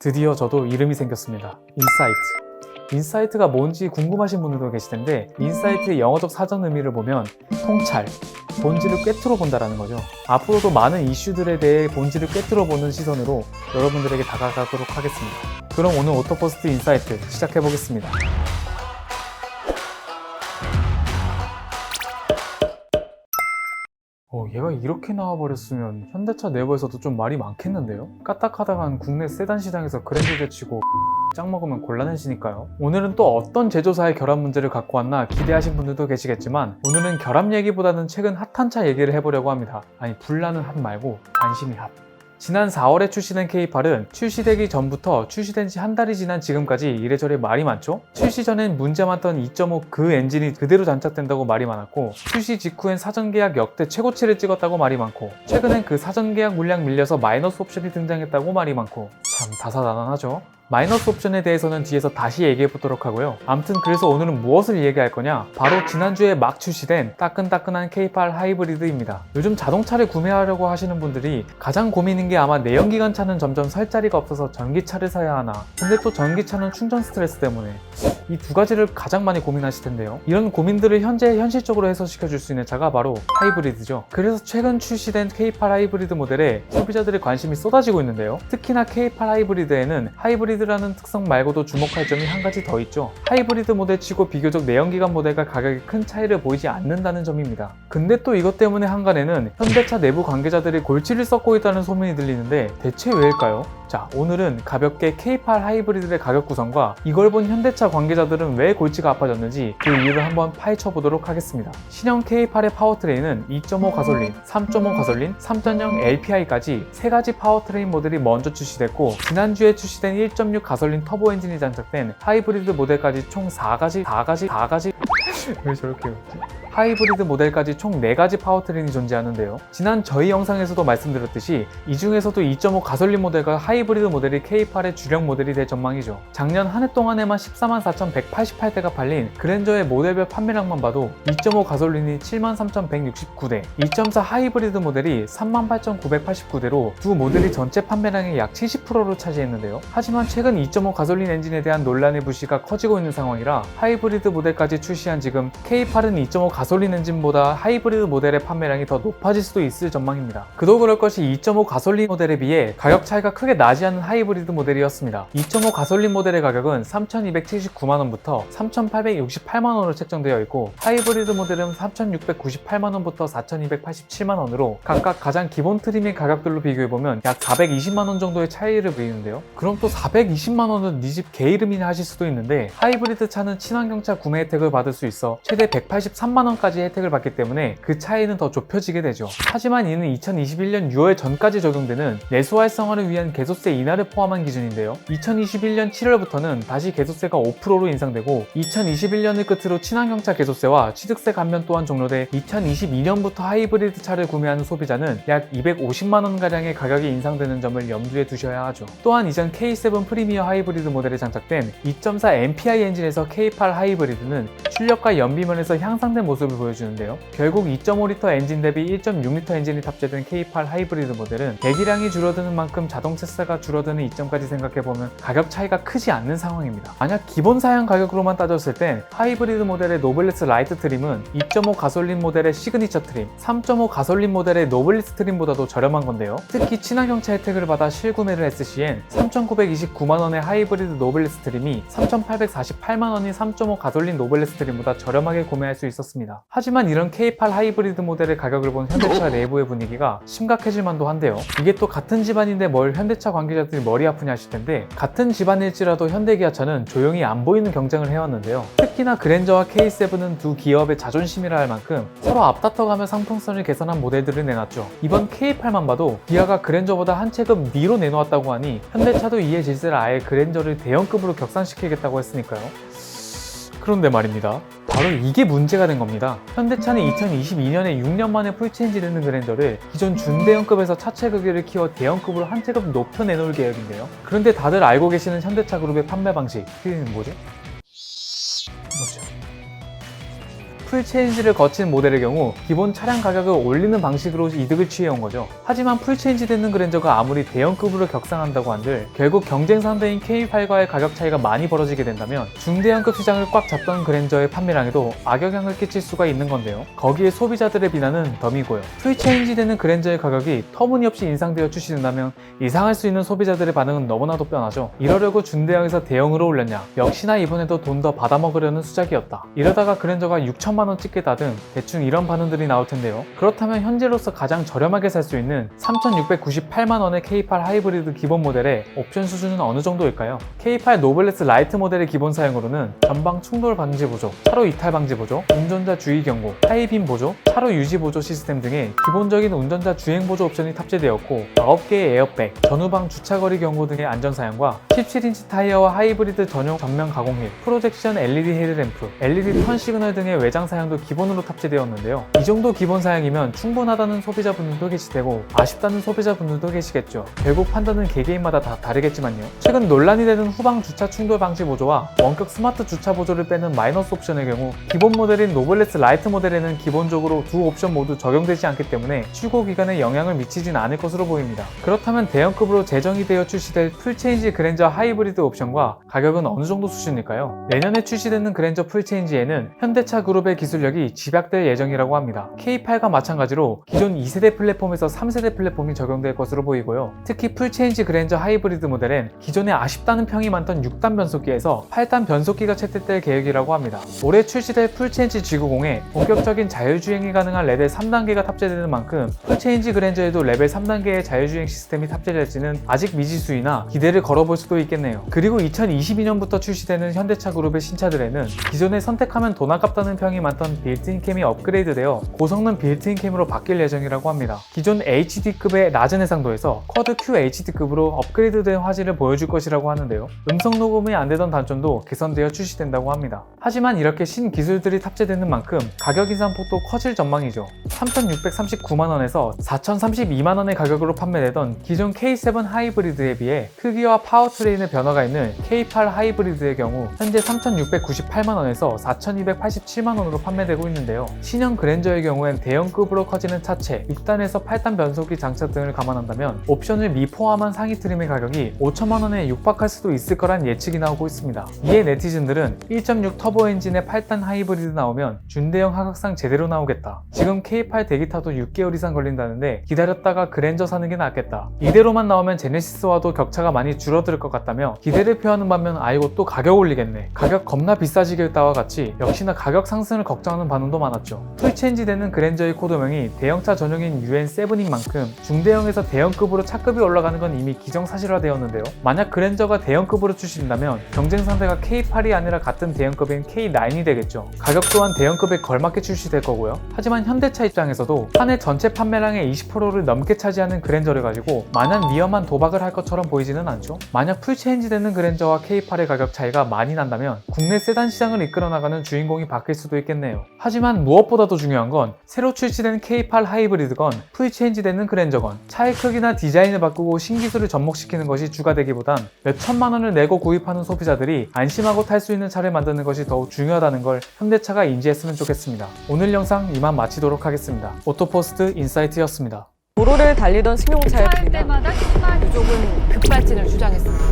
드디어 저도 이름이 생겼습니다. 인사이트가 뭔지 궁금하신 분들도 계실 텐데, 인사이트의 영어적 사전 의미를 보면 통찰, 본질을 꿰뚫어 본다라는 거죠. 앞으로도 많은 이슈들에 대해 본질을 꿰뚫어 보는 시선으로 여러분들에게 다가가도록 하겠습니다. 그럼 오늘 오토포스트 인사이트 시작해 보겠습니다. 얘가 이렇게 나와버렸으면 현대차 내부에서도 좀 말이 많겠는데요? 까딱하다간 국내 세단 시장에서 그랜저 제치고 짱 먹으면 곤란해지니까요. 오늘은 또 어떤 제조사의 결합 문제를 갖고 왔나 기대하신 분들도 계시겠지만, 오늘은 결합 얘기보다는 최근 핫한 차 얘기를 해보려고 합니다. 아니, 불나는 핫 말고 관심이 핫. 지난 4월에 출시된 K8은 출시되기 전부터 출시된 지 한 달이 지난 지금까지 이래저래 말이 많죠? 출시 전엔 문제 많던 2.5 그 엔진이 그대로 장착된다고 말이 많았고, 출시 직후엔 사전계약 역대 최고치를 찍었다고 말이 많고, 최근엔 그 사전계약 물량 밀려서 마이너스 옵션이 등장했다고 말이 많고, 참 다사다난하죠? 마이너스 옵션에 대해서는 뒤에서 다시 얘기해 보도록 하고요. 암튼 그래서 오늘은 무엇을 얘기할 거냐? 바로 지난주에 막 출시된 따끈따끈한 K8 하이브리드입니다. 요즘 자동차를 구매하려고 하시는 분들이 가장 고민인 게 아마 내연기관차는 점점 살 자리가 없어서 전기차를 사야 하나, 근데 또 전기차는 충전 스트레스 때문에, 이 두 가지를 가장 많이 고민하실 텐데요. 이런 고민들을 현실적으로 해소시켜 줄 수 있는 차가 바로 하이브리드죠. 그래서 최근 출시된 K8 하이브리드 모델에 소비자들의 관심이 쏟아지고 있는데요. 특히나 K8 하이브리드에는 하이브리드라는 특성 말고도 주목할 점이 한 가지 더 있죠. 하이브리드 모델치고 비교적 내연기관 모델과 가격이 큰 차이를 보이지 않는다는 점입니다. 근데 또 이것 때문에 한간에는 현대차 내부 관계자들이 골치를 썩고 있다는 소문이 들리는데, 대체 왜일까요? 자, 오늘은 가볍게 K8 하이브리드의 가격 구성과 이걸 본 현대차 관계자들은 왜 골치가 아파졌는지 그 이유를 한번 파헤쳐 보도록 하겠습니다. 신형 K8의 파워트레인은 2.5 가솔린, 3.5 가솔린, 3.0 LPI까지 세 가지 파워트레인 모델이 먼저 출시됐고, 지난주에 출시된 1.6 가솔린 터보 엔진이 장착된 하이브리드 모델까지 총 4가지 왜 저렇게 웃지? 하이브리드 모델까지 총 4가지 파워트레인이 존재하는데요. 지난 저희 영상에서도 말씀드렸듯이 이 중에서도 2.5 가솔린 모델과 하이브리드 모델이 K8의 주력 모델이 될 전망이죠. 작년 한 해 동안에만 144,188대가 팔린 그랜저의 모델별 판매량만 봐도 2.5 가솔린이 73,169대, 2.4 하이브리드 모델이 38,989대로 두 모델이 전체 판매량의 약 70%를 차지했는데요. 하지만 최근 2.5 가솔린 엔진에 대한 논란의 불씨가 커지고 있는 상황이라 하이브리드 모델까지 출시한 지금 K8은 2.5 가솔린 엔진보다 하이브리드 모델의 판매량이 더 높아질 수도 있을 전망입니다. 그도 그럴 것이 2.5 가솔린 모델에 비해 가격 차이가 크게 나지 않은 하이브리드 모델이었습니다. 2.5 가솔린 모델의 가격은 3,279만원부터 3,868만원으로 책정되어 있고, 하이브리드 모델은 3,698만원부터 4,287만원으로 각각 가장 기본 트림의 가격들로 비교해보면 약 420만원 정도의 차이를 보이는데요. 그럼 또 420만원은 네 집 개이름이냐 하실 수도 있는데, 하이브리드 차는 친환경차 구매 혜택을 받을 수 있어 최대 183만원까지 혜택을 받기 때문에 그 차이는 더 좁혀지게 되죠. 하지만 이는 2021년 6월 전까지 적용되는 내수 활성화를 위한 개소세 인하를 포함한 기준인데요. 2021년 7월부터는 다시 개소세가 5%로 인상되고, 2021년을 끝으로 친환경차 개소세와 취득세 감면 또한 종료돼 2022년부터 하이브리드 차를 구매하는 소비자는 약 250만원가량의 가격이 인상되는 점을 염두에 두셔야 하죠. 또한 이전 K7 프리미어 하이브리드 모델에 장착된 2.4 MPI 엔진에서 K8 하이브리드는 출력과 연비면에서 향상된 모습을 보여주는데요. 결국 2.5L 엔진 대비 1.6L 엔진이 탑재된 K8 하이브리드 모델은 배기량이 줄어드는 만큼 자동차세가 줄어드는 이점까지 생각해보면 가격 차이가 크지 않는 상황입니다. 만약 기본 사양 가격으로만 따졌을 땐 하이브리드 모델의 노블레스 라이트 트림은 2.5 가솔린 모델의 시그니처 트림, 3.5 가솔린 모델의 노블리스 트림보다도 저렴한 건데요. 특히 친환경차 혜택을 받아 실구매를 했을 시엔 3,929만원의 하이브리드 노블리스 트림이 3,848만원인 3.5 가솔린 노블리스 트림보다 저렴하게 구매할 수 있었습니다. 하지만 이런 K8 하이브리드 모델의 가격을 본 현대차 내부의 분위기가 심각해질 만도 한데요. 이게 또 같은 집안인데 뭘 현대차 관계자들이 머리 아프냐 하실 텐데, 같은 집안일지라도 현대기아차는 조용히 안 보이는 경쟁을 해왔는데요. 특히나 그랜저와 K7은 두 기업의 자존심이라 할 만큼 서로 앞다퉈가며 상품성을 개선한 모델들을 내놨죠. 이번 K8만 봐도 기아가 그랜저보다 한 체급 위로 내놓았다고 하니 현대차도 이에 질세를 아예 그랜저를 대형급으로 격상시키겠다고 했으니까요. 그런데 말입니다. 바로 이게 문제가 된 겁니다. 현대차는 2022년에 6년 만에 풀체인지를 는 그랜저를 기존 준대형급에서 차체 크기를 키워 대형급으로 한 체급 높여 내놓을 계획인데요. 그런데 다들 알고 계시는 현대차 그룹의 판매 방식, 그게 뭐죠? 풀체인지를 거친 모델의 경우 기본 차량 가격을 올리는 방식으로 이득을 취해온 거죠. 하지만 풀체인지 되는 그랜저가 아무리 대형급으로 격상한다고 한들 결국 경쟁 상대인 K8과의 가격 차이가 많이 벌어지게 된다면 중대형급 시장을 꽉 잡던 그랜저의 판매량에도 악영향을 끼칠 수가 있는 건데요. 거기에 소비자들의 비난은 덤이고요. 풀체인지 되는 그랜저의 가격이 터무니없이 인상되어 출시된다면 이상할 수 있는 소비자들의 반응은 너무나도 뻔하죠. 이러려고 중대형에서 대형으로 올렸냐? 역시나 이번에도 돈 더 받아먹으려는 수작이었다. 이러다가 그랜저가 6천만원 찍겠다 등 대충 이런 반응들이 나올 텐데요. 그렇다면 현재로서 가장 저렴하게 살 수 있는 3,698만원의 K8 하이브리드 기본 모델의 옵션 수준은 어느 정도일까요? K8 노블레스 라이트 모델의 기본 사양으로는 전방 충돌 방지 보조, 차로 이탈 방지 보조, 운전자 주의 경고, 하이빔 보조, 차로 유지 보조 시스템 등의 기본적인 운전자 주행 보조 옵션이 탑재되었고 9개의 에어백, 전후방 주차거리 경고 등의 안전 사양과 17인치 타이어와 하이브리드 전용 전면 가공 휠, 프로젝션 LED 헤드램프, LED 턴 시그널 등의 외장 사양도 기본으로 탑재되었는데요. 이 정도 기본 사양이면 충분하다는 소비자분들도 계시되고 아쉽다는 소비자분들도 계시겠죠. 결국 판단은 개개인마다 다 다르겠지만요. 최근 논란이 되는 후방 주차 충돌 방지 보조와 원격 스마트 주차 보조를 빼는 마이너스 옵션의 경우 기본 모델인 노블레스 라이트 모델에는 기본적으로 두 옵션 모두 적용되지 않기 때문에 출고 기간에 영향을 미치진 않을 것으로 보입니다. 그렇다면 대형급으로 재정이 되어 출시될 풀체인지 그랜저 하이브리드 옵션과 가격은 어느 정도 수준일까요? 내년에 출시되는 그랜저 풀체인지에는 현대차 그룹의 기술력이 집약될 예정이라고 합니다. K8과 마찬가지로 기존 2세대 플랫폼에서 3세대 플랫폼이 적용될 것으로 보이고요. 특히 풀체인지 그랜저 하이브리드 모델엔 기존에 아쉽다는 평이 많던 6단 변속기에서 8단 변속기가 채택될 계획이라고 합니다. 올해 출시될 풀체인지 G90에 본격적인 자율주행이 가능한 레벨 3단계가 탑재되는 만큼 풀체인지 그랜저에도 레벨 3단계의 자율주행 시스템이 탑재될지는 아직 미지수이나 기대를 걸어볼 수도 있겠네요. 그리고 2022년부터 출시되는 현대차 그룹의 신차들에는 기존에 선택하면 돈 아깝다는 평이 많던 빌트인 캠이 업그레이드되어 고성능 빌트인 캠으로 바뀔 예정이라고 합니다. 기존 HD급의 낮은 해상도에서 쿼드 QHD급으로 업그레이드된 화질을 보여줄 것이라고 하는데요. 음성 녹음이 안되던 단점도 개선되어 출시된다고 합니다. 하지만 이렇게 신기술들이 탑재되는 만큼 가격 인상폭도 커질 전망이죠. 3,639만원에서 4,032만원의 가격으로 판매되던 기존 K7 하이브리드에 비해 크기와 파워트레인의 변화가 있는 K8 하이브리드의 경우 현재 3,698만원에서 4,287만원으로 판매되고 있는데요. 신형 그랜저의 경우엔 대형급으로 커지는 차체, 6단에서 8단 변속기 장착 등을 감안한다면 옵션을 미포함한 상위 트림의 가격이 5천만원에 육박할 수도 있을 거란 예측이 나오고 있습니다. 이에 네티즌들은 1.6 터보 엔진의 8단 하이브리드 나오면 준대형 하극상 제대로 나오겠다. 지금 K8 대기 타도 6개월 이상 걸린다는데 기다렸다가 그랜저 사는 게 낫겠다. 이대로만 나오면 제네시스와도 격차가 많이 줄어들 것 같다며 기대를 표하는 반면 아이고 또 가격 올리겠네. 가격 겁나 비싸지겠다와 같이 역시나 가격 상승을 걱정하는 반응도 많았죠. 풀체인지 되는 그랜저의 코드명이 대형차 전용인 UN7인 만큼 중대형에서 대형급으로 차급이 올라가는 건 이미 기정사실화되었는데요. 만약 그랜저가 대형급으로 출시된다면 경쟁 상대가 K8이 아니라 같은 대형급인 K9이 되겠죠. 가격 또한 대형급에 걸맞게 출시될 거고요. 하지만 현대차 입장에서도 한 해 전체 판매량의 20%를 넘게 차지하는 그랜저를 가지고 마냥 위험한 도박을 할 것처럼 보이지는 않죠. 만약 풀체인지 되는 그랜저와 K8의 가격 차이가 많이 난다면 국내 세단 시장을 이끌어 나가는 주인공이 바뀔 수도 있겠네요. 하지만 무엇보다도 중요한 건 새로 출시된 K8 하이브리드건 풀체인지 되는 그랜저건 차의 크기나 디자인을 바꾸고 신기술을 접목시키는 것이 주가 되기보단 몇 천만 원을 내고 구입하는 소비자들이 안심하고 탈 수 있는 차를 만드는 것이 더욱 중요하다는 걸 현대차가 인지했으면 좋겠습니다. 오늘 영상 이만 마치도록 하겠습니다. 오토포스트 인사이트였습니다. 도로를 달리던 승용차의 주차할 불이나 때마다 신발 유족은 급발진을 주장했습니다.